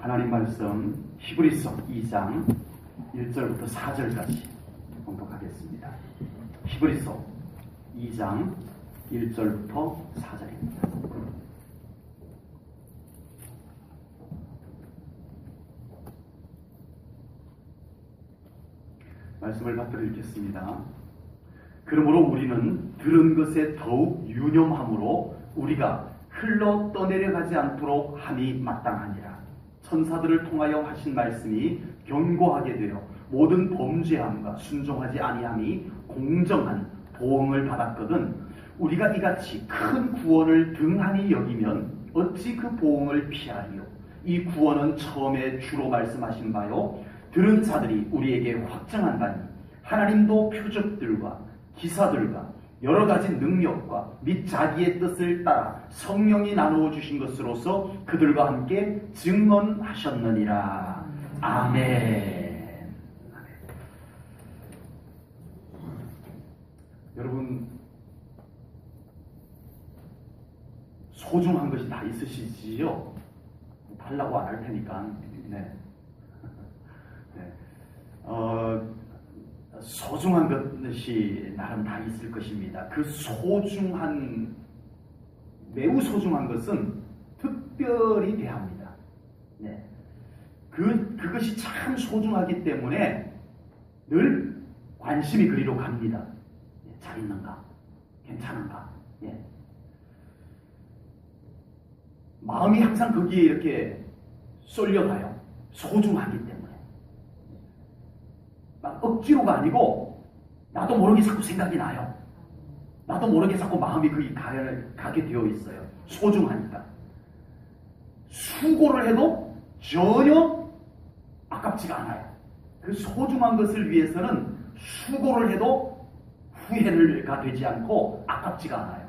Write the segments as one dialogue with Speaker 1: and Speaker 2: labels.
Speaker 1: 하나님 말씀 히브리서 2장 1절부터 4절까지 공독하겠습니다. 히브리서 2장 1절부터 4절입니다. 말씀을 받들어 읽겠습니다. 그러므로 우리는 들은 것에 더욱 유념함으로 우리가 흘러 떠내려가지 않도록 함이 마땅하니라. 천사들을 통하여 하신 말씀이 견고하게 되어 모든 범죄함과 순종하지 아니함이 공정한 보응을 받았거든 우리가 이같이 큰 구원을 등한히 여기면 어찌 그 보응을 피하리요. 이 구원은 처음에 주로 말씀하신 바요 들은 자들이 우리에게 확증한 바니 하나님도 표적들과 기사들과 여러 가지 능력과 및 자기의 뜻을 따라 성령이 나누어 주신 것으로서 그들과 함께 증언하셨느니라. 아멘. 여러분, 소중한 것이 다 있으시지요? 달라고 안 할 테니까. 네. 네. 소중한 것이 나름 다 있을 것입니다. 그 소중한, 매우 소중한 것은 특별히 대합니다. 네. 그것이 참 소중하기 때문에 늘 관심이 그리로 갑니다. 잘 있는가? 괜찮은가? 예. 마음이 항상 거기에 이렇게 쏠려가요. 소중하기 때문에. 막 억지로가 아니고 나도 모르게 자꾸 생각이 나요. 나도 모르게 자꾸 마음이 거기 가게 되어 있어요. 소중하니까. 수고를 해도 전혀 아깝지가 않아요. 그 소중한 것을 위해서는 수고를 해도 후회가 되지 않고 아깝지가 않아요.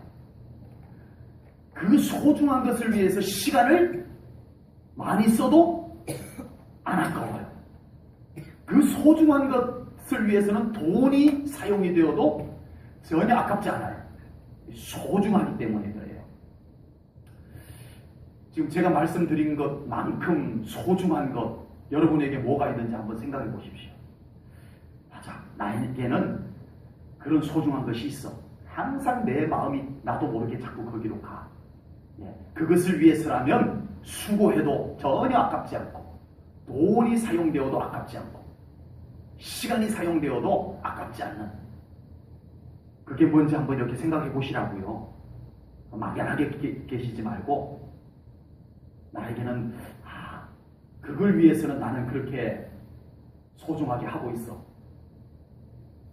Speaker 1: 그 소중한 것을 위해서 시간을 많이 써도 안 아까워요. 그 소중한 것을 위해서는 돈이 사용이 되어도 전혀 아깝지 않아요. 소중하기 때문에 그래요. 지금 제가 말씀드린 것만큼 소중한 것 여러분에게 뭐가 있는지 한번 생각해 보십시오. 맞아, 나에게는 그런 소중한 것이 있어. 항상 내 마음이 나도 모르게 자꾸 거기로 가. 그것을 위해서라면 수고해도 전혀 아깝지 않고 돈이 사용되어도 아깝지 않고 시간이 사용되어도 아깝지 않는 그게 뭔지 한번 이렇게 생각해 보시라고요. 막연하게 계시지 말고 나에게는 그걸 위해서는 나는 그렇게 소중하게 하고 있어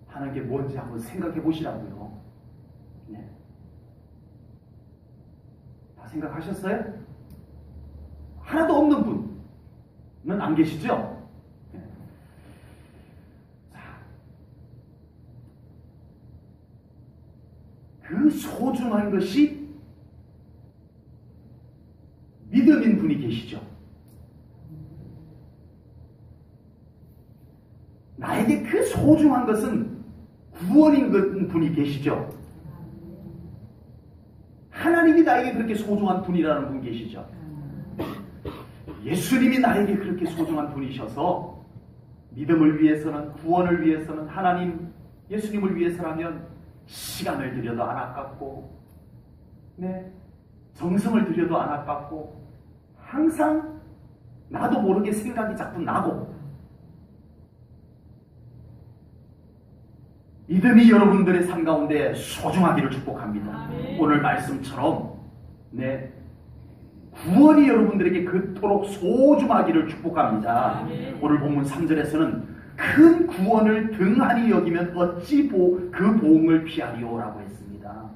Speaker 1: 하는 게 뭔지 한번 생각해 보시라고요. 네. 다 생각하셨어요? 하나도 없는 분은 안 계시죠? 그 소중한 것이 믿음인 분이 계시죠. 나에게 그 소중한 것은 구원인 분이 계시죠. 하나님이 나에게 그렇게 소중한 분이라는 분 계시죠. 예수님이 나에게 그렇게 소중한 분이셔서 믿음을 위해서는 구원을 위해서는 하나님 예수님을 위해서라면 시간을 들여도 안 아깝고 정성을 들여도 안 아깝고 항상 나도 모르게 생각이 자꾸 나고 믿음이 여러분들의 삶 가운데 소중하기를 축복합니다.
Speaker 2: 아멘.
Speaker 1: 오늘 말씀처럼 구원이 여러분들에게 그토록 소중하기를 축복합니다.
Speaker 2: 아멘.
Speaker 1: 오늘 본문 3절에서는 큰 구원을 등한히 여기면 어찌 그 보응을 피하리오라고 했습니다.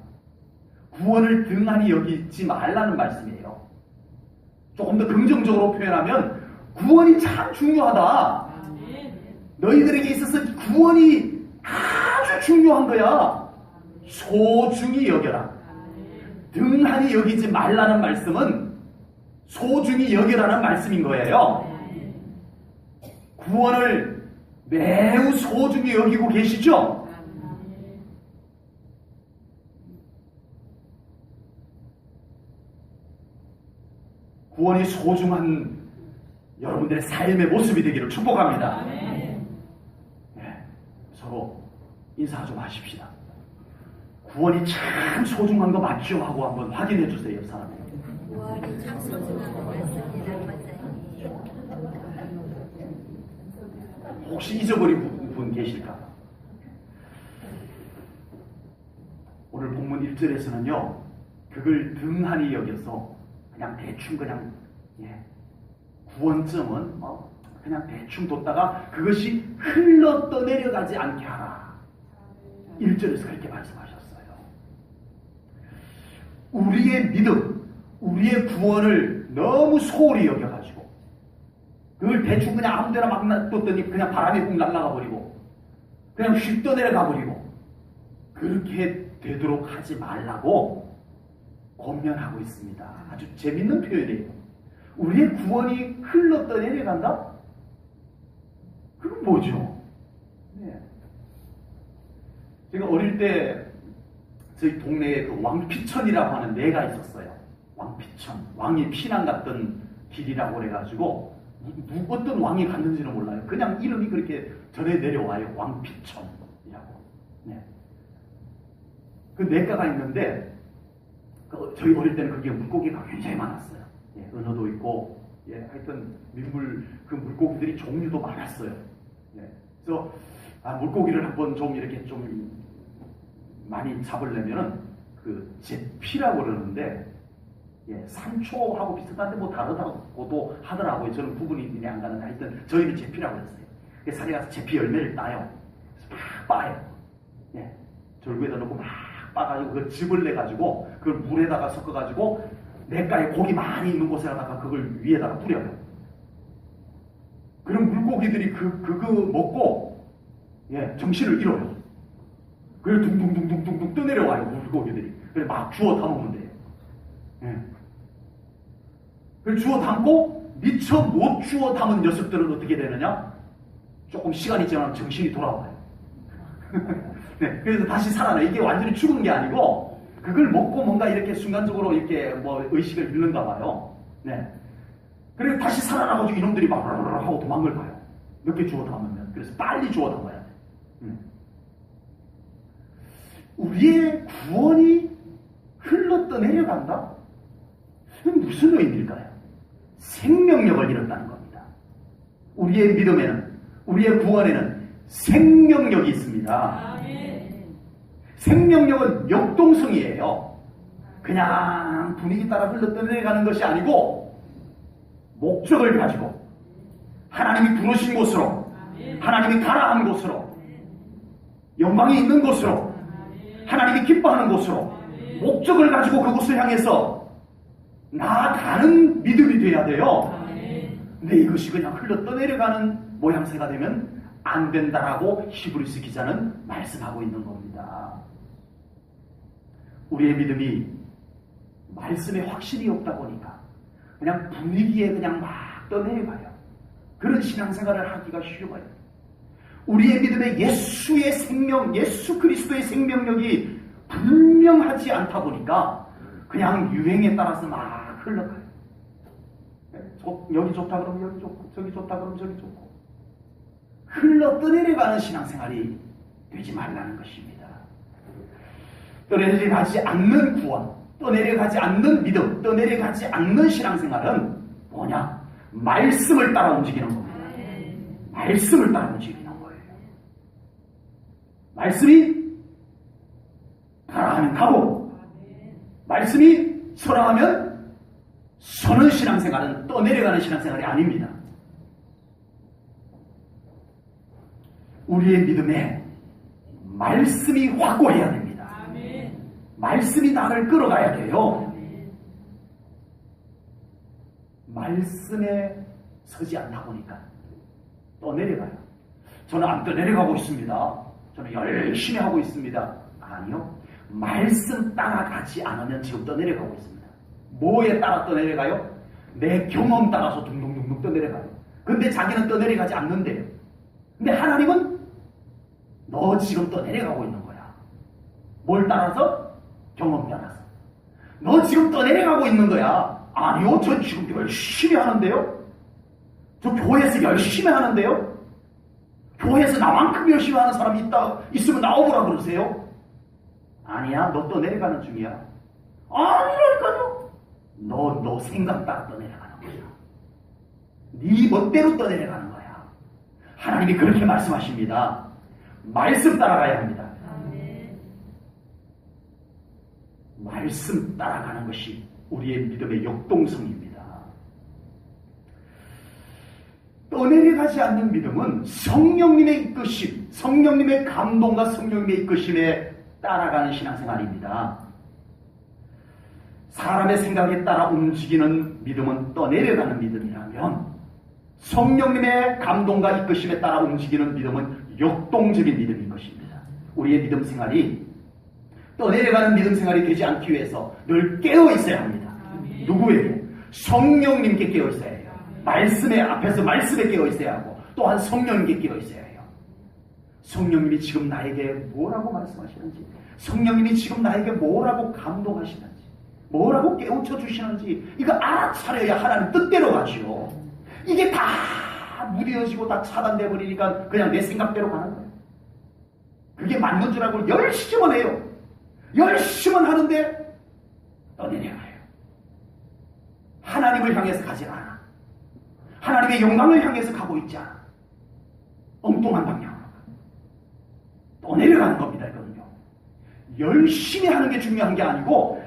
Speaker 1: 구원을 등한히 여기지 말라는 말씀이에요. 조금 더 긍정적으로 표현하면 구원이 참 중요하다. 너희들에게 있어서 구원이 아주 중요한 거야. 소중히 여겨라. 등한히 여기지 말라는 말씀은 소중히 여겨라는 말씀인 거예요. 구원을 매우 소중히 여기고 계시죠? 구원이 소중한 여러분들의 삶의 모습이 되기를 축복합니다. 네, 서로 인사 좀 하십시다. 구원이 참 소중한 거 맞죠? 하고 한번 확인해 주세요, 사람이.
Speaker 2: 구원이 참 소중한 거 맞습니다.
Speaker 1: 혹시 잊어버린 분 계실까? 오늘 본문 1절에서는요, 그걸 등한히 여겨서 그냥 대충 그냥 구원점은 그냥 대충 뒀다가 그것이 흘러 떠내려가지 않게 하라. 1절에서 그렇게 말씀하셨어요. 우리의 믿음, 우리의 구원을 너무 소홀히 여겨가지고 그걸 대충 그냥 아무데나 막 놔뒀더니 그냥 바람에 꼭 날아가 버리고 그냥 휙 떠내려가 버리고 그렇게 되도록 하지 말라고 권면하고 있습니다. 아주 재밌는 표현이에요. 우리의 구원이 흘러 떠내려간다? 그건 뭐죠? 제가 어릴 때 저희 동네에 그 왕피천이라고 하는 내가 있었어요. 왕피천. 왕이 피난 갔던 길이라고 그래가지고 어떤 왕이 갔는지는 몰라요. 그냥 이름이 그렇게 전해 내려와요. 왕피천이라고. 그 내가가 있는데 저희 어릴 때는 거기에 물고기가 굉장히 많았어요. 은어도 있고 하여튼 민물 그 물고기들이 종류도 많았어요. 그래서 물고기를 한번 좀 이렇게 좀 많이 잡으려면은 그 제피라고 그러는데 산초하고 비슷한데 뭐 다르다고도 하더라고요. 저는 구분이 안 가는데 하여튼 저희는 제피라고 했어요. 그래서 산에 가서 제피 열매를 따요. 막 빠요. 절구에다 넣고 막 빠가지고 그 즙을 내가지고 그걸 물에다가 섞어가지고 냇가에 고기 많이 있는 곳에다가 그걸 위에다가 뿌려요. 그럼 물고기들이 그거 먹고 정신을 잃어요. 그래서 둥둥둥둥둥둥 떠내려와요. 물고기들이. 그래서 막 주워 담으면 돼요. 그래서 주워 담고 미처 못 주워 담은 녀석들은 어떻게 되느냐? 조금 시간이 지나면 정신이 돌아와요. 그래서 다시 살아나. 이게 완전히 죽은 게 아니고 그걸 먹고 뭔가 이렇게 순간적으로 이렇게 뭐 의식을 잃는가 봐요. 그리고 다시 살아나가지고 이놈들이 막 하고 도망을 가요. 몇 개 주워 담으면. 그래서 빨리 주워 담아야 돼. 우리의 구원이 흘러 떠내려간다? 그건 무슨 의미일까요? 생명력을 잃었다는 겁니다. 우리의 믿음에는, 우리의 구원에는 생명력이 있습니다. 생명력은 역동성이에요. 그냥 분위기 따라 흘러 떠내려가는 것이 아니고 목적을 가지고 하나님이 부르신 곳으로, 하나님이 가라한 곳으로, 영광이 있는 곳으로, 하나님이 기뻐하는 곳으로 목적을 가지고 그곳을 향해서 나아가는 믿음이 돼야 돼요. 근데 이것이 그냥 흘러 떠내려가는 모양새가 되면 안 된다라고 히브리서 기자는 말씀하고 있는 겁니다. 우리의 믿음이 말씀에 확신이 없다 보니까 그냥 분위기에 그냥 막 떠내려가요. 그런 신앙생활을 하기가 쉬워요. 우리의 믿음에 예수의 생명, 예수 그리스도의 생명력이 분명하지 않다 보니까 그냥 유행에 따라서 막 흘러가요. 여기 좋다 그러면 여기 좋고 저기 좋다 그러면 저기 좋고 흘러 떠내려가는 신앙생활이 되지 말라는 것입니다. 떠내려가지 않는 구원, 떠내려가지 않는 믿음, 떠내려가지 않는 신앙생활은 뭐냐? 말씀을 따라 움직이는 겁니다. 말씀을 따라 움직이는 거예요. 말씀이 가라 하면 가고 말씀이 서라 하면 서는 신앙생활은 떠내려가는 신앙생활이 아닙니다. 우리의 믿음에 말씀이 확고해야 됩니다. 말씀이 나를 끌어가야 돼요. 말씀에 서지 않다 보니까 떠내려가요. 저는 안 떠내려가고 있습니다. 저는 열심히 하고 있습니다. 아니요. 말씀 따라가지 않으면 지금 떠내려가고 있습니다. 뭐에 따라 떠내려가요? 내 경험 따라서 둥둥둥둥 떠내려가요. 근데 자기는 떠내려가지 않는데요. 근데 하나님은 너 지금 떠내려가고 있는 거야. 뭘 따라서? 경험 따라서. 너 지금 떠내려가고 있는 거야. 아니요, 전 지금 열심히 하는데요. 저 교회에서 열심히 하는데요? 교회에서 나만큼 열심히 하는 사람이 있으면 나오보라 그러세요? 아니야, 너 떠내려가는 중이야. 아니라니까요. 너 생각 따라 떠내려가는 거야. 네 멋대로 떠내려가는 거야. 하나님이 그렇게 말씀하십니다. 말씀 따라가야 합니다. 말씀 따라가는 것이 우리의 믿음의 역동성입니다. 떠내려가지 않는 믿음은 성령님의 이끄심, 성령님의 감동과 성령님의 이끄심에 따라가는 신앙생활입니다. 사람의 생각에 따라 움직이는 믿음은 떠내려가는 믿음이라면 성령님의 감동과 이끄심에 따라 움직이는 믿음은 역동적인 믿음인 것입니다. 우리의 믿음 생활이 떠내려가는 믿음 생활이 되지 않기 위해서 늘 깨어 있어야 합니다. 누구에게? 성령님께 깨어 있어야 해요. 말씀의 앞에서 말씀에 깨어 있어야 하고 또한 성령님께 깨어 있어야 해요. 성령님이 지금 나에게 뭐라고 말씀하시는지, 성령님이 지금 나에게 뭐라고 감동하시는지, 뭐라고 깨우쳐 주시는지 이거 알아차려야 하나님 뜻대로 가지요. 이게 다 무뎌지고 다 차단돼 버리니까 그냥 내 생각대로 가는 거예요. 그게 맞는 줄 알고 열심은 해요. 열심은 하는데 떠내려가요. 하나님을 향해서 가지 않아. 하나님의 영광을 향해서 가고 있지 않아. 엉뚱한 방향으로 떠내려가는 겁니다. 이거는요. 열심히 하는 게 중요한 게 아니고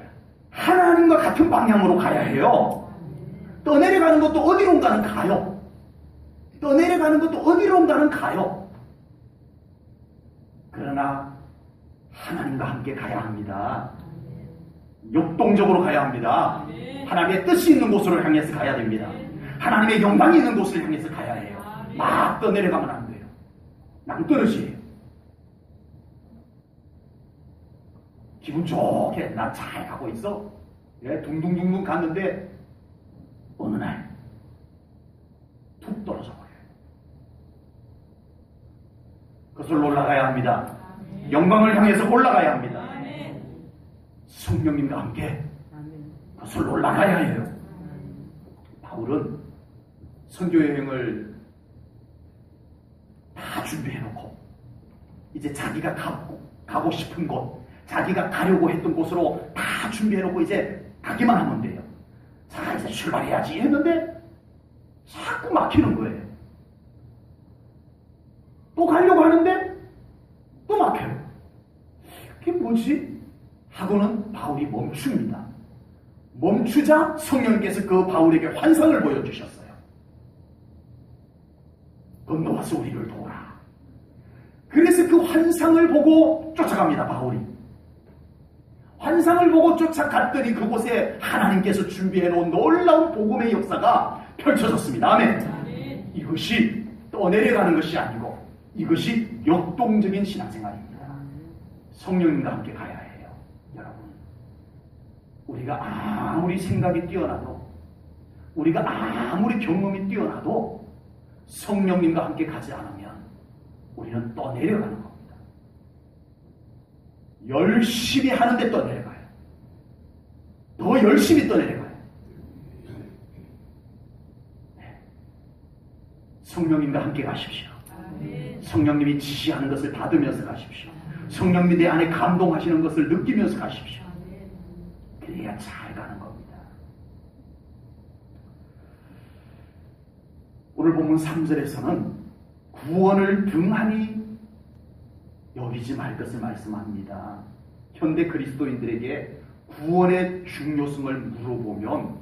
Speaker 1: 하나님과 같은 방향으로 가야 해요. 떠내려가는 것도 어디론가는 가요. 떠내려가는 것도 어디론가는 가요. 그러나 하나님과 함께 가야 합니다. 역동적으로 가야 합니다. 하나님의 뜻이 있는 곳으로 향해서 가야 됩니다. 하나님의 영광이 있는 곳을 향해서 가야 해요. 막 떠내려가면 안 돼요. 낭떠러지예요. 기분 좋게 나 잘 가고 있어. 예, 둥둥둥둥 갔는데 어느 날 툭 떨어져 버려요. 그것을 올라가야 합니다. 영광을 향해서 올라가야 합니다. 성령님과 함께 그것을 올라가야 해요. 바울은 선교여행을 다 준비해놓고 이제 자기가 가고 싶은 곳, 자기가 가려고 했던 곳으로 다 준비해놓고 이제 가기만 하면 돼요. 자, 이제 출발해야지 했는데 자꾸 막히는 거예요. 또 가려고 하는데 또 막혀요. 그게 뭐지? 하고는 바울이 멈춥니다. 멈추자 성령께서 그 바울에게 환상을 보여주셨어요. 건너와서 우리를 도우라. 그래서 그 환상을 보고 쫓아갑니다. 바울이. 환상을 보고 쫓아갔더니 그곳에 하나님께서 준비해놓은 놀라운 복음의 역사가 펼쳐졌습니다. 아멘. 이것이 떠내려가는 것이 아니고 이것이 역동적인 신앙생활입니다. 성령님과 함께 가야 해요. 여러분, 우리가 아무리 생각이 뛰어나도 우리가 아무리 경험이 뛰어나도 성령님과 함께 가지 않으면 우리는 떠내려가는 겁니다. 열심히 하는데 떠내려가요. 더 열심히 떠내려가요. 네. 성령님과 함께 가십시오. 성령님이 지시하는 것을 받으면서 가십시오. 성령님이 내 안에 감동하시는 것을 느끼면서 가십시오. 그래야 잘 가는 겁니다. 오늘 본문 3절에서는 구원을 등한히 여기지 말 것을 말씀합니다. 현대 그리스도인들에게 구원의 중요성을 물어보면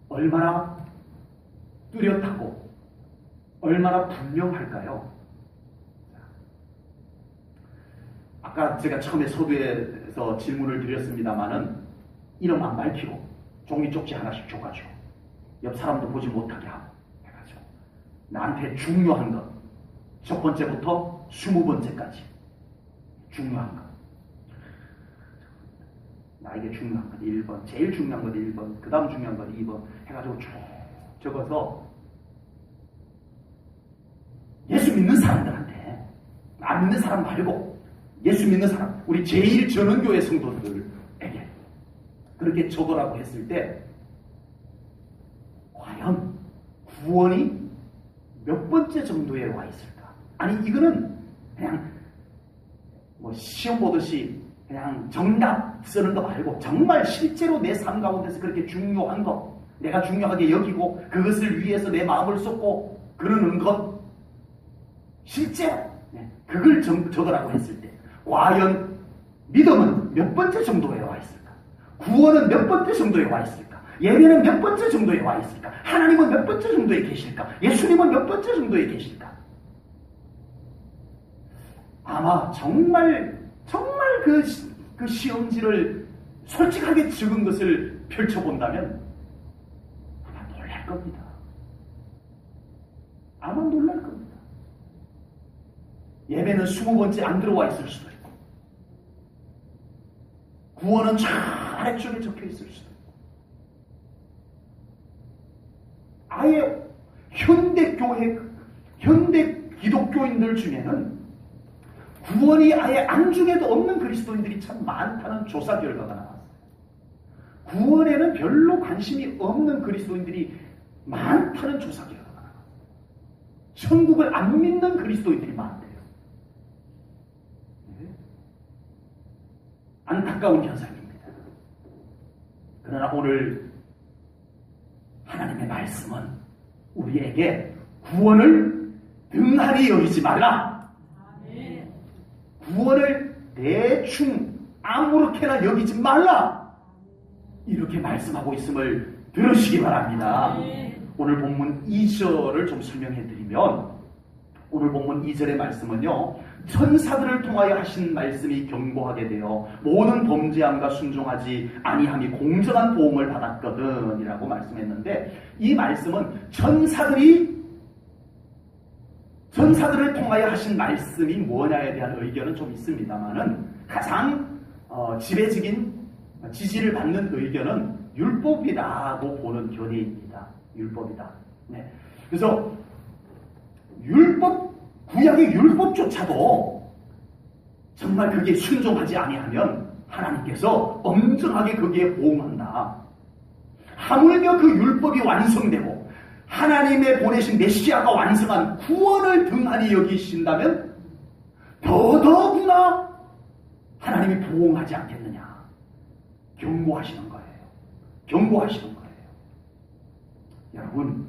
Speaker 1: 얼마나 뚜렷하고 얼마나 분명할까요? 아까 제가 처음에 서두에서 질문을 드렸습니다마는 이름 안 밝히고 종이 쪽지 하나씩 줘가지고 옆 사람도 보지 못하게 하고 해가지고 나한테 중요한 것 첫 번째부터 20번째까지 중요한 것, 나에게 중요한 것 1번, 제일 중요한 것 1번, 그 다음 중요한 것 2번 해가지고 쭉 적어서 예수 믿는 사람들한테, 안 믿는 사람 말고 예수 믿는 사람, 우리 제1전원교회 성도들에게 그렇게 적으라고 했을 때 과연 구원이 몇 번째 정도에 와 있을까? 아니 이거는 그냥 뭐 시험 보듯이 그냥 정답 쓰는 거 말고 정말 실제로 내 삶 가운데서 그렇게 중요한 것, 내가 중요하게 여기고 그것을 위해서 내 마음을 쏟고 그러는 것, 실제로 그걸 적으라고 했을 때 과연 믿음은 몇 번째 정도에 와 있을까? 구원은 몇 번째 정도에 와 있을까? 예배는 몇 번째 정도에 와 있을까? 하나님은 몇 번째 정도에 계실까? 예수님은 몇 번째 정도에 계실까? 아마 정말 그 시험지를 솔직하게 적은 것을 펼쳐본다면 아마 놀랄 겁니다. 아마 놀랄 겁니다. 예배는 20번째 안 들어와 있을 수도 있고 구원은 저 아래쪽에 적혀 있을 수도 있고 아예 현대 기독교인들 중에는 구원이 아예 안중에도 없는 그리스도인들이 참 많다는 조사 결과가 나왔어요. 구원에는 별로 관심이 없는 그리스도인들이 많다는 조사 결과가 나왔어요. 천국을 안 믿는 그리스도인들이 많대요. 안타까운 현상입니다. 그러나 오늘 하나님의 말씀은 우리에게 구원을 등한히 여기지 말라. 구원을 대충 아무렇게나 여기지 말라. 이렇게 말씀하고 있음을 들으시기 바랍니다. 오늘 본문 2절을 좀 설명해 드리면 오늘 본문 2절의 말씀은요, 천사들을 통하여 하신 말씀이 경고하게 되어 모든 범죄함과 순종하지 아니함이 공정한 보응을 받았거든 이라고 말씀했는데, 이 말씀은 천사들을 통하여 하신 말씀이 뭐냐에 대한 의견은 좀 있습니다만은 가장 지지를 받는 의견은 율법이라고 보는 견해입니다. 율법이다. 네. 그래서 구약의 율법조차도 정말 그게 순종하지 아니하면 하나님께서 엄정하게 거기에 보응한다. 하물며 그 율법이 완성되고 하나님의 보내신 메시아가 완성한 구원을 등한히 여기신다면 더더구나 하나님이 보응하지 않겠느냐. 경고하시는 거예요. 경고하시는 거예요. 여러분,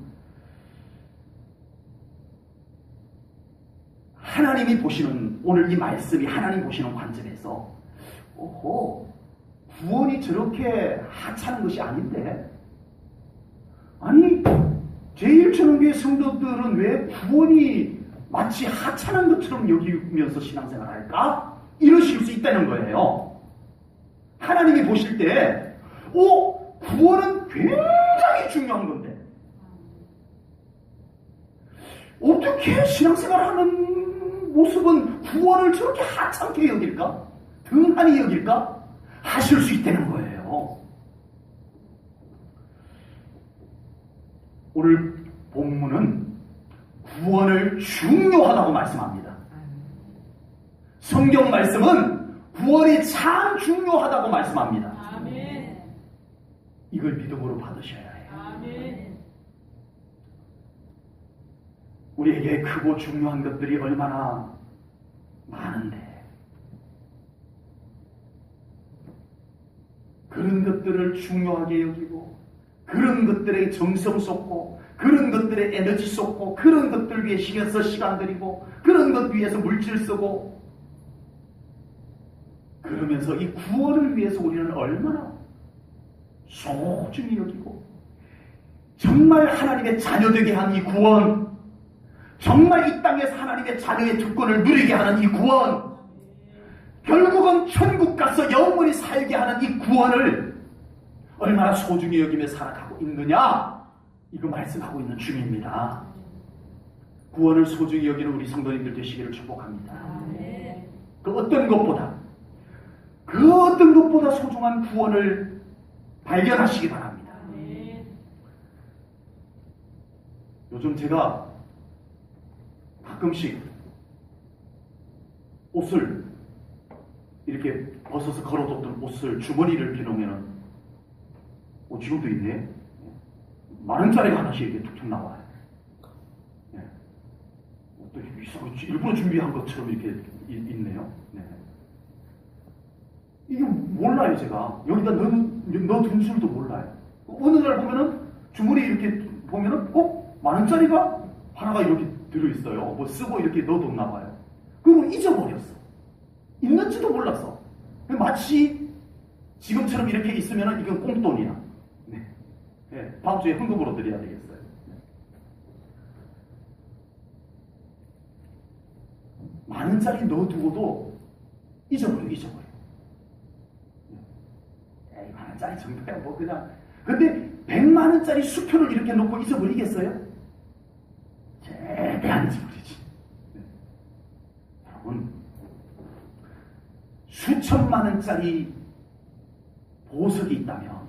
Speaker 1: 하나님이 보시는, 오늘 이 말씀이 하나님 보시는 관점에서 구원이 저렇게 하찮은 것이 아닌데, 아니 제1천국의 성도들은 왜 구원이 마치 하찮은 것처럼 여기면서 신앙생활을 할까? 이러실 수 있다는 거예요. 하나님이 보실 때 구원은 굉장히 중요한 건데 어떻게 신앙생활하는 모습은 구원을 저렇게 하찮게 여길까? 등한히 여길까? 하실 수 있다는 거예요. 오늘 본문은 구원을 중요하다고 말씀합니다. 성경 말씀은 구원이 참 중요하다고 말씀합니다.
Speaker 2: 아멘.
Speaker 1: 이걸 믿음으로 받으셔야 해요.
Speaker 2: 아멘.
Speaker 1: 우리에게 크고 중요한 것들이 얼마나 많은데 그런 것들을 중요하게 여기고 그런 것들에 정성 쏟고 그런 것들에 에너지 쏟고 그런 것들 위해 신경 써 시간 들이고 그런 것 위해서 물질 쓰고 그러면서 이 구원을 위해서 우리는 얼마나 소중히 여기고 정말 하나님의 자녀되게 한 이 구원, 정말 이 땅에서 하나님의 자녀의 특권을 누리게 하는 이 구원, 결국은 천국 가서 영원히 살게 하는 이 구원을 얼마나 소중히 여기며 살아가고 있느냐, 이거 말씀하고 있는 중입니다. 구원을 소중히 여기는 우리 성도님들 되시기를 축복합니다. 그 어떤 것보다 소중한 구원을 발견하시기 바랍니다. 요즘 제가 가끔씩 옷을 이렇게 벗어서 걸어뒀던 옷을 주머니를 이렇게 놓으면은 지금도 있네. 10,000원짜리가 하나씩 이렇게 툭툭 나와요. 또 일부러 준비한 것처럼 이렇게 있네요. 네. 이게 몰라요, 제가. 여기다 넣어둔 줄도 몰라요. 어느 날 보면은 주머니 이렇게 보면은, 10,000원짜리가 하나가 이렇게 들어있어요. 뭐 쓰고 이렇게 넣어뒀나 봐요. 그리고 잊어버렸어. 있는지도 몰랐어. 마치 지금처럼 이렇게 있으면은 이건 꽁돈이야. 네. 네. 다음 주에 현금으로 드려야 되겠어요. 네. 만 원짜리 넣어두고도 잊어버려. 에이, 만 원짜리 정도야 뭐 그냥. 근데 100만 원짜리 수표를 이렇게 놓고 잊어버리겠어요? 절대 안 잊어버리지. 네. 여러분, 수천만 원짜리 보석이 있다면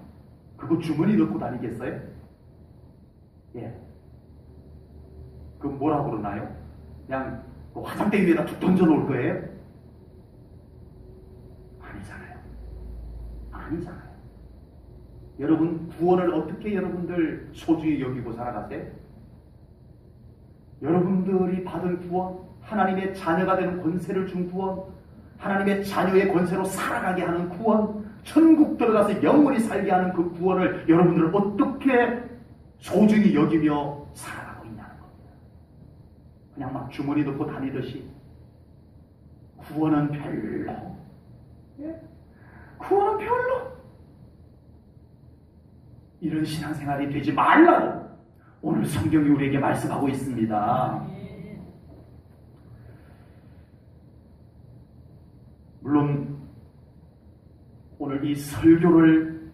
Speaker 1: 그거 주머니 넣고 다니겠어요? 예. 그 뭐라고 그러나요? 그냥 그 화장대 위에다 툭 던져놓을 거예요? 아니잖아요. 여러분, 구원을 어떻게 여러분들 소중히 여기고 살아가세요? 여러분들이 받은 구원, 하나님의 자녀가 되는 권세를 준 구원, 하나님의 자녀의 권세로 살아가게 하는 구원, 천국 들어가서 영원히 살게 하는 그 구원을 여러분들은 어떻게 소중히 여기며 살아가고 있냐는 겁니다. 그냥 막 주머니 넣고 다니듯이 구원은 별로, 예? 구원은 별로, 이런 신앙생활이 되지 말라고 오늘 성경이 우리에게 말씀하고 있습니다. 물론 오늘 이 설교를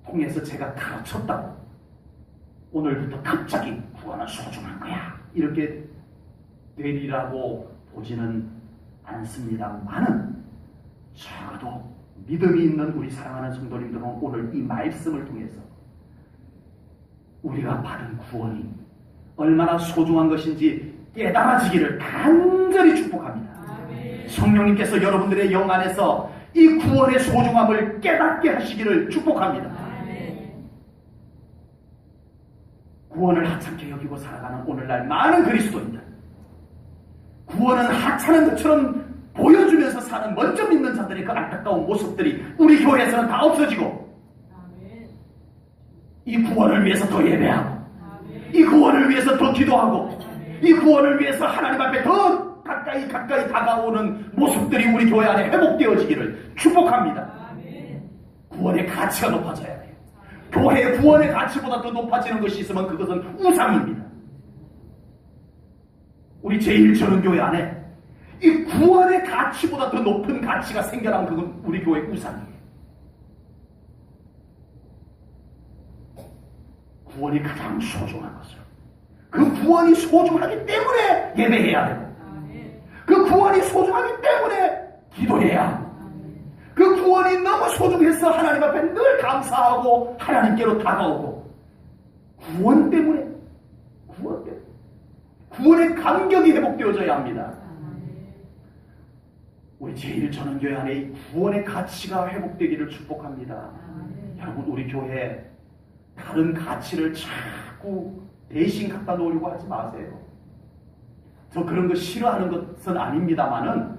Speaker 1: 통해서 제가 가르쳤다고 오늘부터 갑자기 구원은 소중한 거야 이렇게 되리라고 보지는 않습니다만은, 적어도 믿음이 있는 우리 사랑하는 성도님들은 오늘 이 말씀을 통해서 우리가 받은 구원이 얼마나 소중한 것인지 깨달아지기를 간절히 축복합니다. 성령님께서 여러분들의 영 안에서 이 구원의 소중함을 깨닫게 하시기를 축복합니다. 구원을 하찮게 여기고 살아가는 오늘날 많은 그리스도인들, 구원은 하찮은 것처럼 보여주면서 사는 먼저 믿는 자들의 그 안타까운 모습들이 우리 교회에서는 다 없어지고, 이 구원을 위해서 더 예배하고, 이 구원을 위해서 더 기도하고, 이 구원을 위해서 하나님 앞에 더 가까이 다가오는 모습들이 우리 교회 안에 회복되어지기를 축복합니다. 구원의 가치가 높아져야 돼요. 교회의 구원의 가치보다 더 높아지는 것이 있으면 그것은 우상입니다. 우리 제1전원교회 안에 이 구원의 가치보다 더 높은 가치가 생겨나면 그건 우리 교회 우상이에요. 구원이 가장 소중한 것을, 그 구원이 소중하기 때문에 예배해야 되고, 그 구원이 소중하기 때문에 기도해야 하고, 그 구원이 너무 소중해서 하나님 앞에 늘 감사하고 하나님께로 다가오고, 구원의 감격이 회복되어져야 합니다. 우리 제1전원교회 안에 이 구원의 가치가 회복되기를 축복합니다. 여러분, 우리 교회 다른 가치를 자꾸 대신 갖다 놓으려고 하지 마세요. 저 그런 거 싫어하는 것은 아닙니다만은,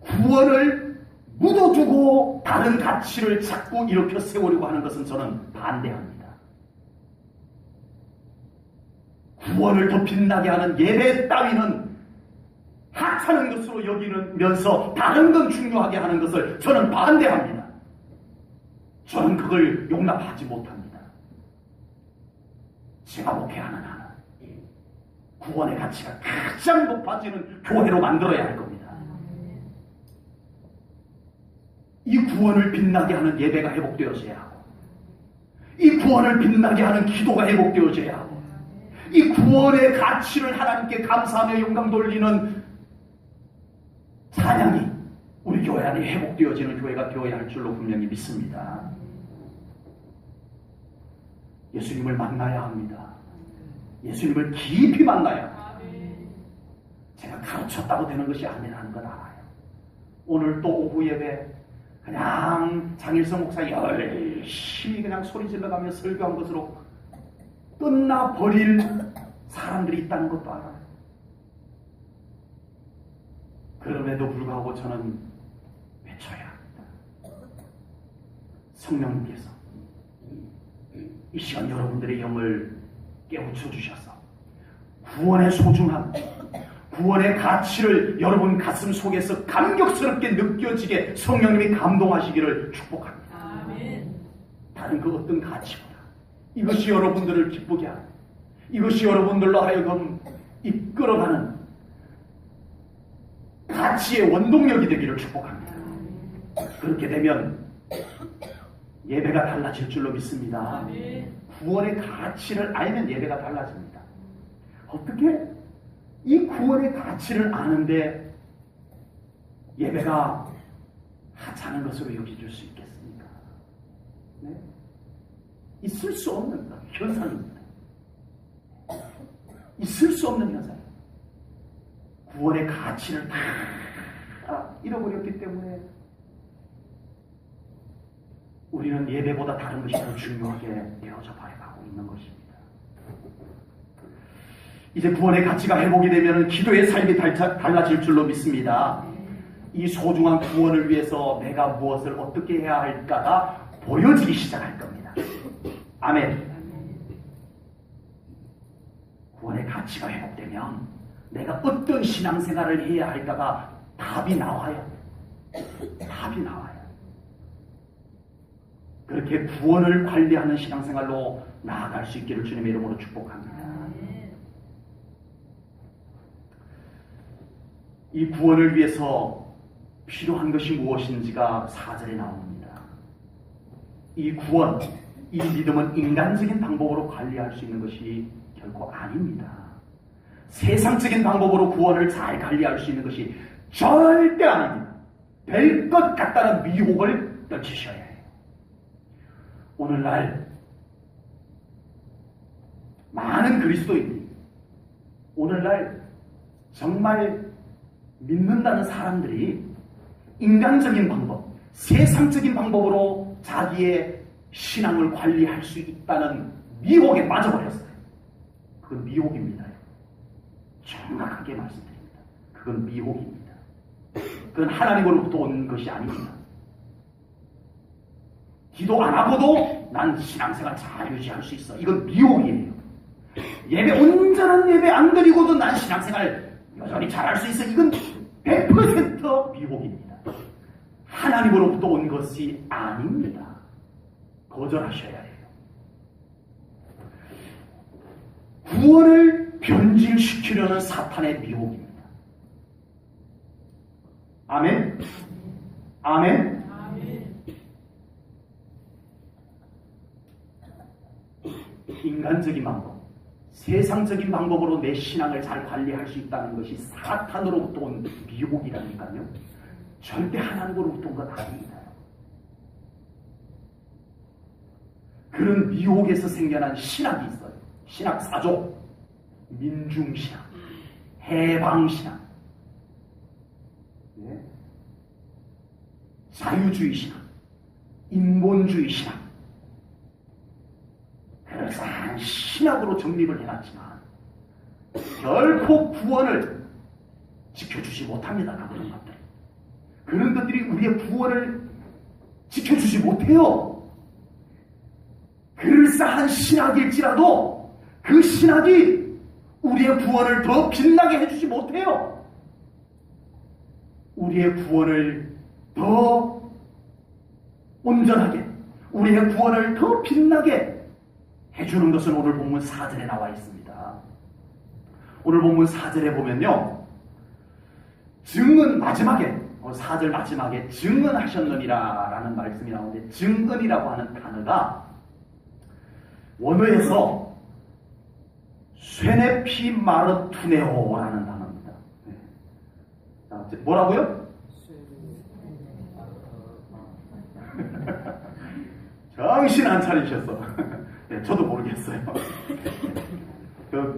Speaker 1: 구원을 묻어두고 다른 가치를 자꾸 일으켜 세우려고 하는 것은 저는 반대합니다. 구원을 더 빛나게 하는 예배 따위는 하찮은 것으로 여기면서 다른 건 중요하게 하는 것을 저는 반대합니다. 저는 그걸 용납하지 못합니다. 제가 목회하는 한은 구원의 가치가 가장 높아지는 교회로 만들어야 할 겁니다. 이 구원을 빛나게 하는 예배가 회복되어져야 하고, 이 구원을 빛나게 하는 기도가 회복되어져야 하고, 이 구원의 가치를 하나님께 감사하며 영광 돌리는 찬양이 우리 교회 안에 회복되어지는 교회가 되어야 할 줄로 분명히 믿습니다. 예수님을 만나야 합니다. 예수님을 깊이 만나야 합니다. 제가 가르쳤다고 되는 것이 아니라는 건 알아요. 오늘 또 오후 예배 그냥 장일성 목사 열심히 그냥 소리 질러가며 설교한 것으로 끝나버릴 사람들이 있다는 것도 알아요. 그럼에도 불구하고 저는 외쳐야 합니다. 성령님께서 이 시간 여러분들의 영을 깨우쳐 주셔서 구원의 소중함, 구원의 가치를 여러분 가슴 속에서 감격스럽게 느껴지게 성령님이 감동하시기를 축복합니다.
Speaker 2: 아멘.
Speaker 1: 다른 그 어떤 가치보다 이것이 여러분들을 기쁘게 하고 이것이 여러분들로 하여금 이끌어가는 가치의 원동력이 되기를 축복합니다. 그렇게 되면 예배가 달라질 줄로 믿습니다. 구원의 가치를 알면 예배가 달라집니다. 어떻게? 이 구원의 가치를 아는데 예배가 하찮은 것으로 여겨질 수 있겠습니까? 네? 있을 수 없는 현상입니다. 있을 수 없는 현상. 구원의 가치를 다 잃어버렸기 때문에 우리는 예배보다 다른 것이 더 중요하게 되어져 버려가고 있는 것입니다. 이제 구원의 가치가 회복이 되면 기도의 삶이 달라질 줄로 믿습니다. 이 소중한 구원을 위해서 내가 무엇을 어떻게 해야 할까가 보여지기 시작할 겁니다. 아멘. 구원의 가치가 회복되면 내가 어떤 신앙생활을 해야 할까가 답이 나와요. 답이 나와요. 그렇게 구원을 관리하는 신앙생활로 나아갈 수 있기를 주님의 이름으로 축복합니다. 이 구원을 위해서 필요한 것이 무엇인지가 4절에 나옵니다. 이 구원, 이 믿음은 인간적인 방법으로 관리할 수 있는 것이 결코 아닙니다. 세상적인 방법으로 구원을 잘 관리할 수 있는 것이 절대 아닙니다. 될 것 같다는 미혹을 떨치셔야 해요. 오늘날 많은 그리스도인들이 오늘날 정말 믿는다는 사람들이 인간적인 방법, 세상적인 방법으로 자기의 신앙을 관리할 수 있다는 미혹에 빠져버렸어요. 그건 미혹입니다. 정확하게 말씀드립니다. 그건 미혹입니다. 그건 하나님으로부터 온 것이 아닙니다. 기도 안 하고도 난 신앙생활 잘 유지할 수 있어. 이건 미혹이에요. 예배, 온전한 예배 안 드리고도 난 신앙생활 여전히 잘할 수 있어. 이건 100% 미혹입니다. 하나님으로부터 온 것이 아닙니다. 거절하셔야 해요. 구원을 변질시키려는 사탄의 미혹입니다. 아멘? 아멘? 인간적인 방법, 세상적인 방법으로 내 신앙을 잘 관리할 수 있다는 것이 사탄으로부터 온 미혹이라니까요. 절대 하나님으로부터 온 것 아닙니다. 그런 미혹에서 생겨난 신학이 있어요. 신학 사조, 민중신학, 해방신학, 네? 자유주의 신학, 인본주의 신학. 그럴싸한 신학으로 정립을 해놨지만 결코 구원을 지켜주지 못합니다. 그런 것들. 그런 것들이 우리의 구원을 지켜주지 못해요. 그럴싸한 신학일지라도 그 신학이 우리의 구원을 더 빛나게 해주지 못해요. 우리의 구원을 더 온전하게, 우리의 구원을 더 빛나게 해주는 것은 오늘 본문 4절에 나와 있습니다. 오늘 본문 4절에 보면요, 증은 마지막에 4절 마지막에 증언하셨느니라 라는 말씀이 나오는데, 증언이라고 하는 단어가 원어에서 쇠네피 마르투네오라는 단어입니다. 네. 뭐라고요? 정신 안 차리셨어. 네, 저도 모르겠어요.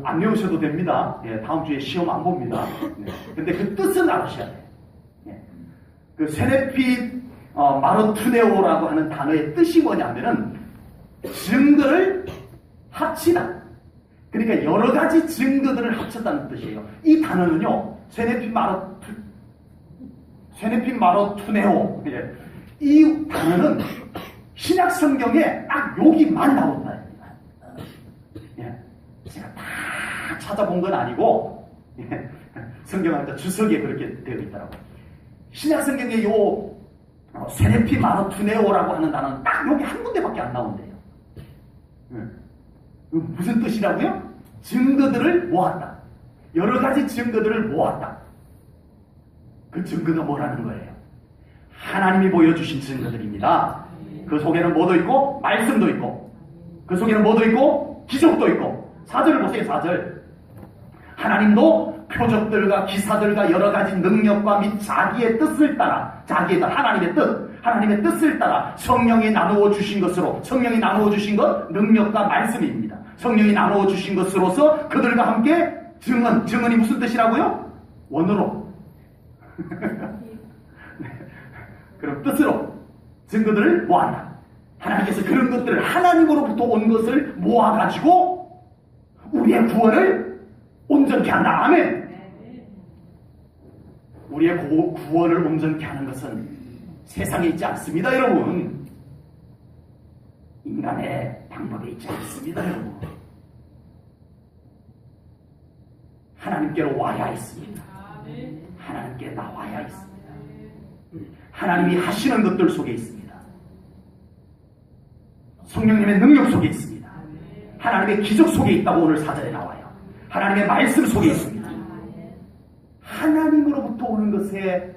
Speaker 1: 안 외우셔도 됩니다. 네, 다음 주에 시험 안 봅니다. 네. 근데 그 뜻은 알으셔야 돼요. 네. 그 쇠네피 마르투네오라고 하는 단어의 뜻이 뭐냐면은 증거를 합치다. 그러니까 여러 가지 증거들을 합쳤다는 뜻이에요. 이 단어는요, 쇠네피 세네핀 마로 투네오. 예. 이 단어는 신약 성경에 딱 여기만 나온다. 예. 제가 다 찾아본 건 아니고, 예. 성경학자 주석에 그렇게 되어 있더라고요. 신약 성경에 요 세네핀 마로 투네오라고 하는 단어는 딱 여기 한 군데밖에 안 나온대요. 예. 무슨 뜻이라고요? 증거들을 모았다. 여러 가지 증거들을 모았다. 그 증거가 뭐라는 거예요? 하나님이 보여주신 증거들입니다. 그 속에는 뭐도 있고 말씀도 있고 그 속에는 뭐도 있고 기적도 있고 4절을 보세요. 4절. 하나님도 표적들과 기사들과 여러 가지 능력과 및 자기의 뜻을 따라 자기의 뜻, 하나님의 뜻을 따라 성령이 나누어 주신 것으로 성령이 나누어 주신 것 능력과 말씀입니다. 성령이 나누어 주신 것으로서 그들과 함께 증언이 무슨 뜻이라고요? 원어로. 그럼 뜻으로 증거들을 모았다. 하나님께서 그런 것들을 하나님으로부터 온 것을 모아가지고 우리의 구원을 온전케 한다. 아멘. 우리의 구원을 온전케 하는 것은 세상에 있지 않습니다, 여러분. 인간의 방법에 있지 않습니다, 여러분. 하나님께로 와야 있습니다. 하나님께 나와야 있습니다. 하나님이 하시는 것들 속에 있습니다. 성령님의 능력 속에 있습니다. 하나님의 기적 속에 있다고 오늘 사절에 나와요. 하나님의 말씀 속에 있습니다. 하나님으로부터 오는 것에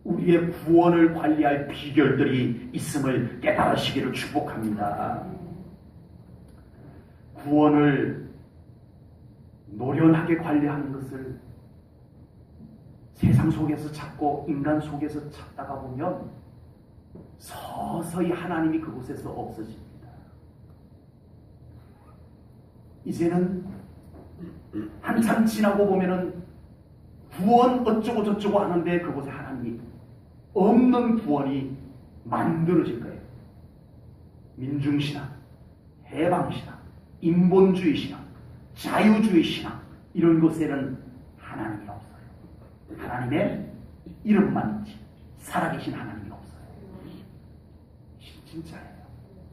Speaker 1: 우리의 구원을 관리할 비결들이 있음을 깨달으시기를 축복합니다. 구원을 노련하게 관리하는 것을 세상 속에서 찾고 인간 속에서 찾다가 보면 서서히 하나님이 그곳에서 없어집니다. 이제는 한참 지나고 보면은 구원 어쩌고 저쩌고 하는데 그곳에 하나님이 없는 구원이 만들어질 거예요. 민중신앙, 해방신앙, 인본주의 신앙, 자유주의 신앙 이런 곳에는 하나님이 없어요. 하나님의 이름만 있지 살아계신 하나님이 없어요. 진짜예요.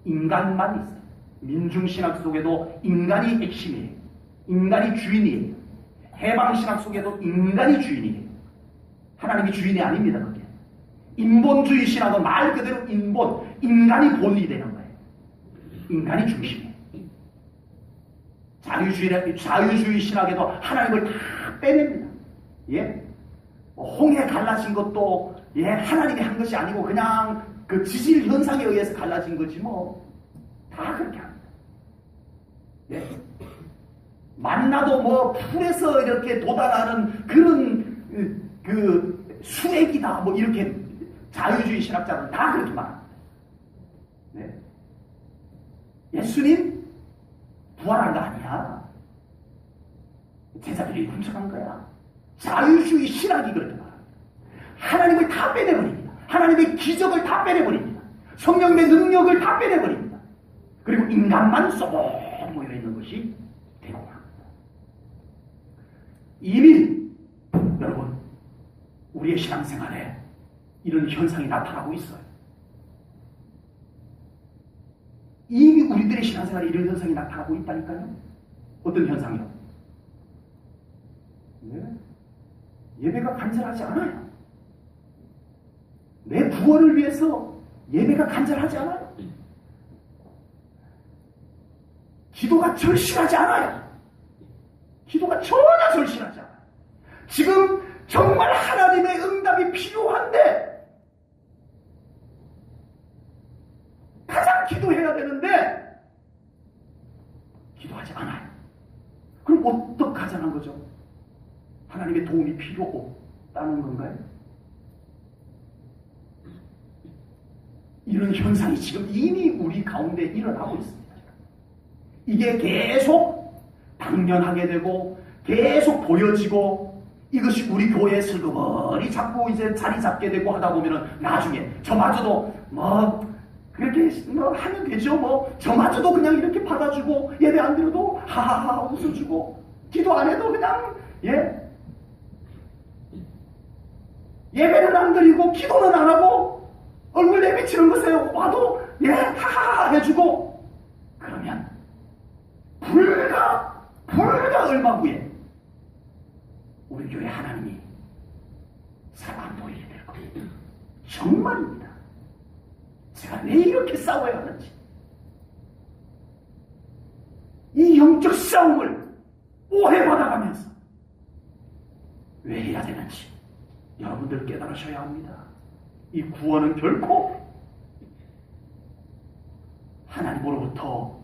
Speaker 1: 인간만 있어요. 민중신학 속에도 인간이 핵심이에요. 인간이 주인이에요. 해방신학 속에도 인간이 주인이에요. 하나님이 주인이 아닙니다. 그게. 인본주의 신학은 말 그대로 인간이 본이 되는 거예요. 인간이 중심이에요. 자유주의 신학에도 하나님을 다 빼냅니다. 예? 홍해 갈라진 것도 하나님이 한 것이 아니고 그냥 그 지질 현상에 의해서 갈라진 거지 뭐. 다 그렇게 합니다. 예? 만나도 뭐 풀에서 이렇게 돋아나는 그런 그 수액이다 뭐 이렇게 자유주의 신학자들은 다 그렇게 말합니다. 네. 예수님 부활한 거 아니야. 제자들이 훔쳐간 거야. 자유주의 신학이 그렇게 말합니다. 하나님을 다 빼내버립니다. 하나님의 기적을 다 빼내버립니다. 성령의 능력을 다 빼내버립니다. 그리고 인간만 쏙 모여있는 것이 되고 합니다. 이미 여러분 우리의 신앙생활에 이런 현상이 나타나고 있어요. 이미 우리들의 신앙생활에 이런 현상이 나타나고 있다니까요. 어떤 현상이요? 네. 예배가 간절하지 않아요. 내 구원을 위해서 예배가 간절하지 않아요. 기도가 절실하지 않아요. 기도가 전혀 절실하지 않아요. 지금 정말 하나님의 응답이 필요한데 가장 기도해야 되는데 기도하지 않아요. 그럼 어떻게 하자는 거죠? 하나님의 도움이 필요 없다는 건가요? 이런 현상이 지금 이미 우리 가운데 일어나고 있습니다. 이게 계속 당면하게 되고 계속 보여지고 이것이 우리 교회에 슬그머니 자꾸 이제 자리 잡게 되고 하다 보면은 나중에 저마저도 뭐 그렇게 뭐 하면 되죠. 뭐 저마저도 그냥 이렇게 받아주고 예배 안 드려도 하하하 웃어주고 기도 안 해도 그냥 예배는 안 드리고 기도는 안 하고 얼굴 내비치는 것에 와도 예 하하하 해주고 그러면 불과 얼마 후에 우리 교회 하나님이 잘 안 보이게 될 겁니다. 정말입니다. 제가 왜 이렇게 싸워야 하는지 이 영적 싸움을 오해받아가면서 왜 해야 되는지 여러분들 깨달으셔야 합니다. 이 구원은 결코 하나님으로부터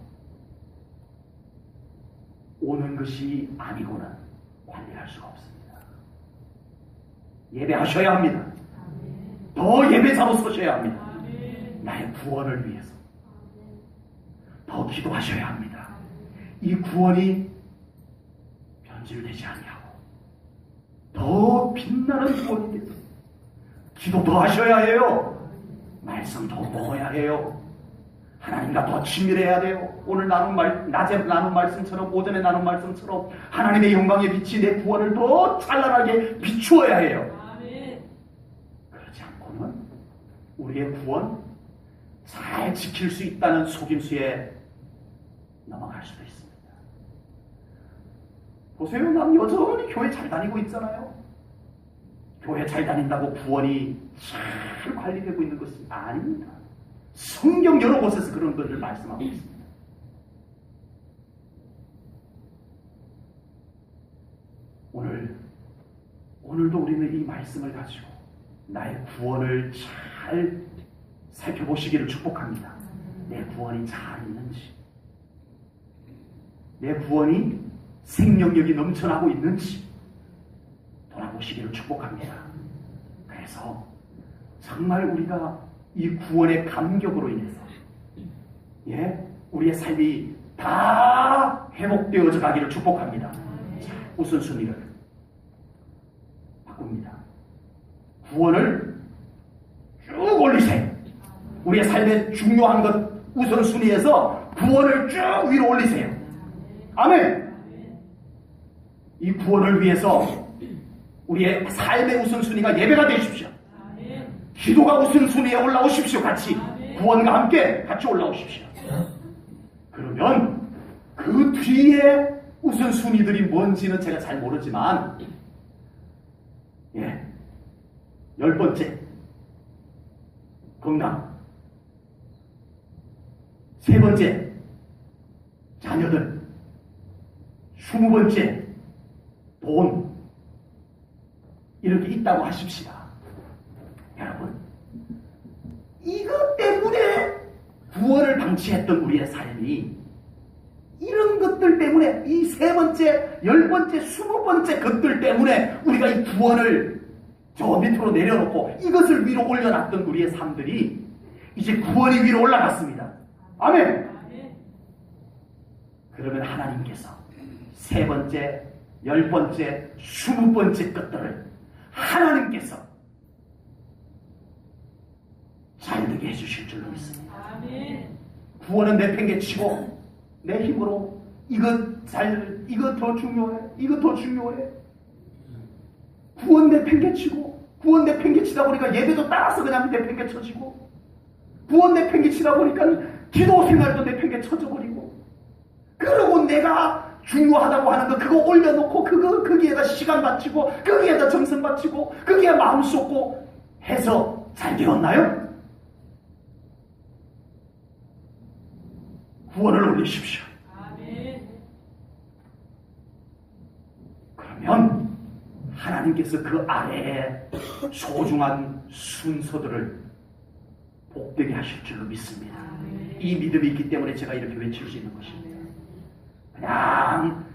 Speaker 1: 오는 것이 아니고는 관리할 수가 없습니다. 예배하셔야 합니다. 더 예배자로 서셔야 합니다. 나의 구원을 위해서 더 기도하셔야 합니다. 이 구원이 변질되지 아니하고 더 빛나는 구원이 됩니다. 기도 더 하셔야 해요. 말씀 더 먹어야 해요. 하나님과 더 친밀해야 돼요. 오늘 낮에 나눈 말씀처럼 오전에 나눈 말씀처럼 하나님의 영광의 빛이 내 구원을 더 찬란하게 비추어야 해요. 그렇지 않고는 우리의 구원 잘 지킬 수 있다는 속임수에 넘어갈 수도 있습니다. 보세요. 난 여전히 교회 잘 다니고 있잖아요. 교회 잘 다닌다고 구원이 잘 관리되고 있는 것이 아닙니다. 성경 여러 곳에서 그런 것을 말씀하고 있습니다. 오늘도 우리는 이 말씀을 가지고 나의 구원을 잘 살펴보시기를 축복합니다. 내 구원이 잘 있는지, 내 구원이 생명력이 넘쳐나고 있는지 돌아보시기를 축복합니다. 그래서 정말 우리가 이 구원의 감격으로 인해서 우리의 삶이 다 회복되어져 가기를 축복합니다. 자, 우선순위를 바꿉니다. 구원을 쭉 올리세요. 우리의 삶의 중요한 것 우선순위에서 구원을 쭉 위로 올리세요. 아멘. 이 구원을 위해서 우리의 삶의 우선순위가 예배가 되십시오. 기도가 우선순위에 올라오십시오. 같이 구원과 함께 같이 올라오십시오. 그러면 그 뒤에 우선순위들이 뭔지는 제가 잘 모르지만 10번째 건강, 3번째 자녀들, 20번째 돈, 이렇게 있다고 하십시다. 여러분, 이것 때문에 구원을 방치했던 우리의 삶이 이런 것들 때문에 이 3번째, 10번째, 20번째 것들 때문에 우리가 이 구원을 저 밑으로 내려놓고 이것을 위로 올려놨던 우리의 삶들이 이제 구원이 위로 올라갔습니다. 아멘. 그러면 하나님께서 3번째, 10번째, 20번째 것들을 하나님께서 잘되게 해주실 줄로 믿습니다. 구원은 내팽개치고 내 힘으로 이거 더 중요해, 이거 더 중요해. 구원 내팽개치고, 구원 내팽개치다 보니까 예배도 따라서 그냥 내팽개쳐지고, 구원 내팽개치다 보니까 기도 생활도 내팽개쳐져 버리고, 그러고 내가 중요하다고 하는 거 그거 올려놓고 거기에다 시간 바치고 거기에다 정성 바치고 거기에 마음 쏟고 해서 잘 되었나요? 구원을 올리십시오. 그러면 하나님께서 그 아래에 소중한 순서들을 복되게 하실 줄로 믿습니다. 이 믿음이 있기 때문에 제가 이렇게 외칠 수 있는 것입니다. 그냥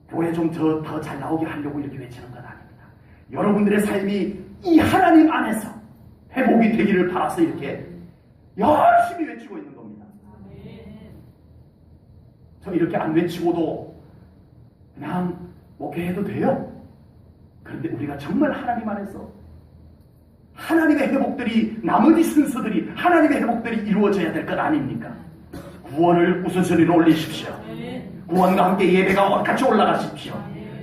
Speaker 1: 교회 좀 더 잘 나오게 하려고 이렇게 외치는 건 아닙니다. 여러분들의 삶이 이 하나님 안에서 회복이 되기를 바라서 이렇게 열심히 외치고 있는 겁니다. 저 이렇게 안 외치고도 그냥 목회해도 돼요. 그런데 우리가 정말 하나님 안에서 하나님의 회복들이, 나머지 순서들이 하나님의 회복들이 이루어져야 될 것 아닙니까? 구원을 우선순위로 올리십시오. 구원과 함께 예배가 같이 올라가십시오.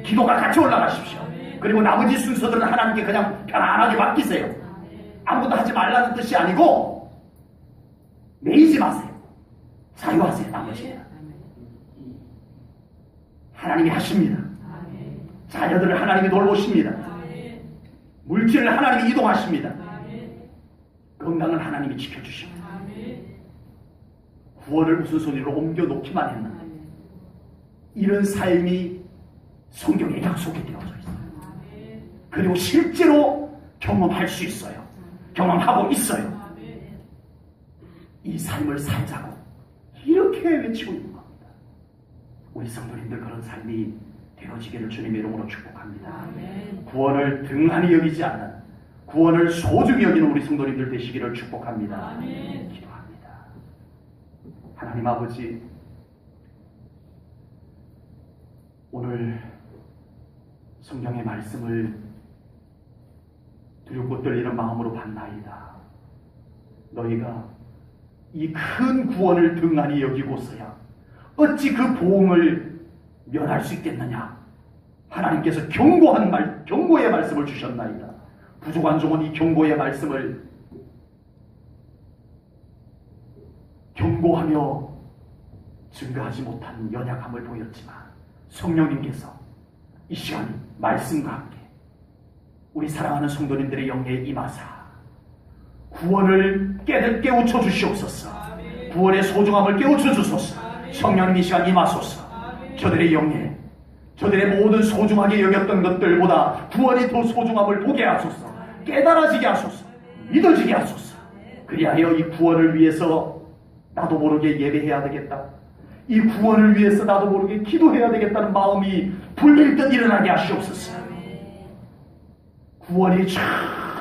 Speaker 1: 기도가 같이 올라가십시오. 그리고 나머지 순서들은 하나님께 그냥 편안하게 맡기세요. 아무것도 하지 말라는 뜻이 아니고 매이지 마세요. 자유하세요. 나머지는 하나님이 하십니다. 자녀들을 하나님이 돌보십니다. 물질을 하나님이 이동하십니다. 건강을 하나님이 지켜주십니다. 구원을 우선순위로 옮겨놓기만 했는데 이런 삶이 성경에 약속이 되어져 있어요. 그리고 실제로 경험할 수 있어요. 경험하고 있어요. 이 삶을 살자고 이렇게 외치고 있는 겁니다. 우리 성도님들 그런 삶이 되어지기를 주님의 이름으로 축복합니다. 구원을 등한히 여기지 않는, 구원을 소중히 여기는 우리 성도님들 되시기를 축복합니다. 기도합니다. 하나님 아버지, 오늘 성경의 말씀을 두렵고 떨리는 마음으로 봤나이다. 너희가 이 큰 구원을 등한히 여기고서야 어찌 그 보응을 면할 수 있겠느냐. 하나님께서 경고의 말씀을 주셨나이다. 부족한 종은 이 경고의 말씀을 경고하며 증거하지 못한 연약함을 보였지만 성령님께서 이 시간 말씀과 함께 우리 사랑하는 성도님들의 영예에 임하사 구원을 깨우쳐 주시옵소서. 구원의 소중함을 깨우쳐 주소서. 성령님 이 시간 임하소서. 저들의 영예, 저들의 모든 소중하게 여겼던 것들보다 구원이 더 소중함을 보게 하소서. 깨달아지게 하소서. 믿어지게 하소서. 그리하여 이 구원을 위해서 나도 모르게 예배해야 되겠다, 이 구원을 위해서 나도 모르게 기도해야 되겠다는 마음이 불릴 듯 일어나게 하시옵소서. 구원이 저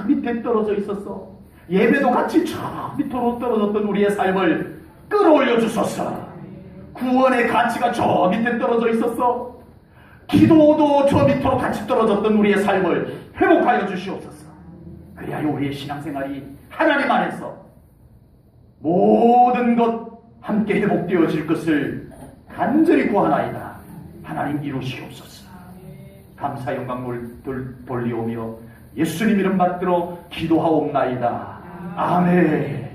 Speaker 1: 밑에 떨어져 있었어. 예배도 같이 저 밑으로 떨어졌던 우리의 삶을 끌어올려 주소서. 구원의 가치가 저 밑에 떨어져 있었어. 기도도 저 밑으로 같이 떨어졌던 우리의 삶을 회복하여 주시옵소서. 그리하여 우리의 신앙생활이 하나님 안에서 모든 것 함께 회복되어질 것을 간절히 구하나이다. 하나님 이루시옵소서. 감사 영광을 돌리오며 예수님 이름 받들어 기도하옵나이다. 아멘.